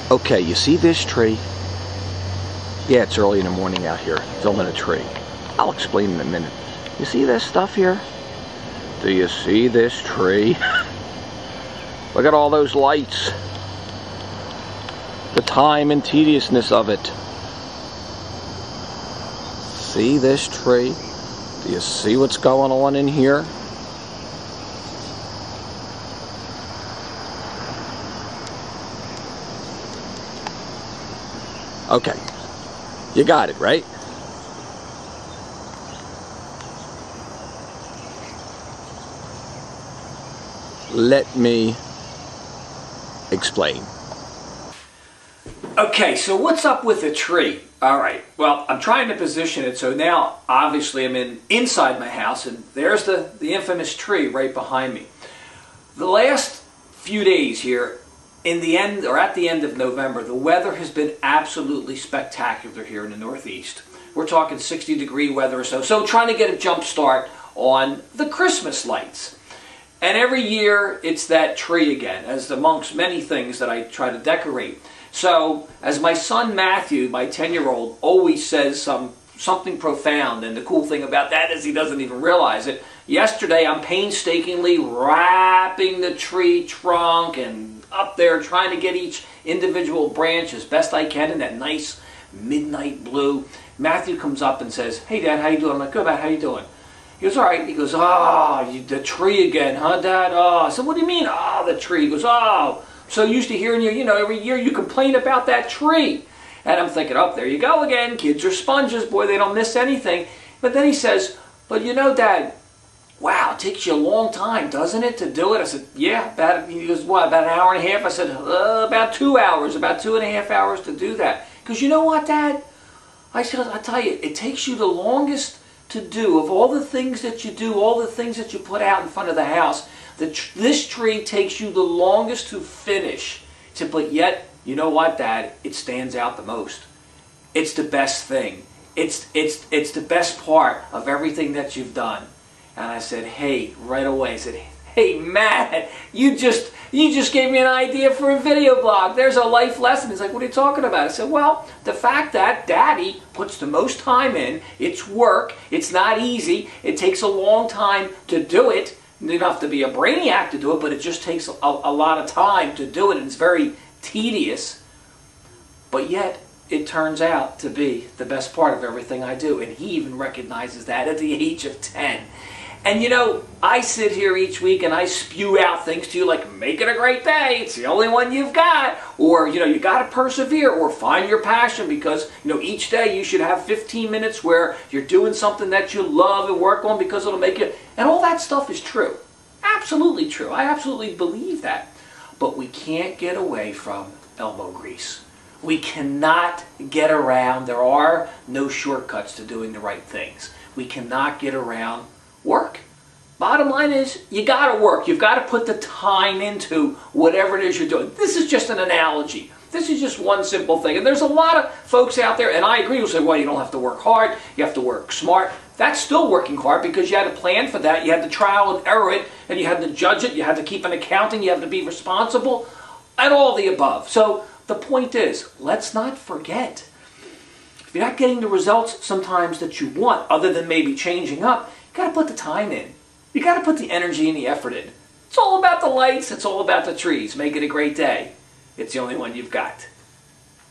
Okay, you see this tree? Yeah, it's early in the morning out here, filming a tree. I'll explain in a minute. You see this stuff here? Do you see this tree? Look at all those lights. The time and tediousness of it. See this tree? Do you see what's going on in here? Okay, you got it, right? Let me explain. Okay, so what's up with the tree? All right, well, I'm trying to position it, so now obviously I'm inside my house, and there's the infamous tree right behind me. The last few days here, at the end of November, the weather has been absolutely spectacular here in the Northeast. We're talking 60-degree weather or so. So trying to get a jump start on the Christmas lights. And every year it's that tree again, as amongst many things that I try to decorate. So as my son Matthew, my 10-year-old, always says something profound, and the cool thing about that is he doesn't even realize it. Yesterday I'm painstakingly wrapping the tree trunk and up there trying to get each individual branch as best I can in that nice midnight blue. Matthew comes up and says, "Hey Dad, how you doing?" I'm like, "Good, Matt, how you doing?" He goes, "All right." He goes, the tree again, huh, Dad? I said, "What do you mean, the tree?" He goes, "I'm so used to hearing you, every year you complain about that tree." And I'm thinking, oh, there you go again. Kids are sponges. Boy, they don't miss anything. But then he says, "But Dad, wow, it takes you a long time, doesn't it, to do it?" I said, "Yeah." He goes, "What, about an hour and a half?" I said, about 2 hours, about 2.5 hours to do that. Because you know what, Dad? I said, "I tell you, it takes you the longest to do of all the things that you do, all the things that you put out in front of the house. This tree takes you the longest to finish. But yet, you know what, Dad? It stands out the most. It's the best thing. It's the best part of everything that you've done." And I said, "Hey," right away, I said, "Hey, Matt, you just gave me an idea for a video blog. There's a life lesson." He's like, "What are you talking about?" I said, "Well, the fact that Daddy puts the most time in, it's work, it's not easy, it takes a long time to do it. You don't have to be a brainiac to do it, but it just takes a lot of time to do it, and it's very tedious. But yet, it turns out to be the best part of everything I do." And he even recognizes that at the age of 10. And I sit here each week and I spew out things to you like, make it a great day, it's the only one you've got, or you got to persevere, or find your passion, because each day you should have 15 minutes where you're doing something that you love and work on, because it'll make you, and all that stuff is true. Absolutely true. I absolutely believe that. But we can't get away from elbow grease. We cannot get around, there are no shortcuts to doing the right things. We cannot get around work. Bottom line is, you got to work. You've got to put the time into whatever it is you're doing. This is just an analogy. This is just one simple thing. And there's a lot of folks out there, and I agree, who say, well, you don't have to work hard, you have to work smart. That's still working hard, because you had to plan for that, you had to trial and error it, and you had to judge it, you had to keep an accounting, you had to be responsible, and all the above. So the point is, let's not forget, if you're not getting the results sometimes that you want, other than maybe changing up, you got to put the time in. You got to put the energy and the effort in. It's all about the lights. It's all about the trees. Make it a great day. It's the only one you've got.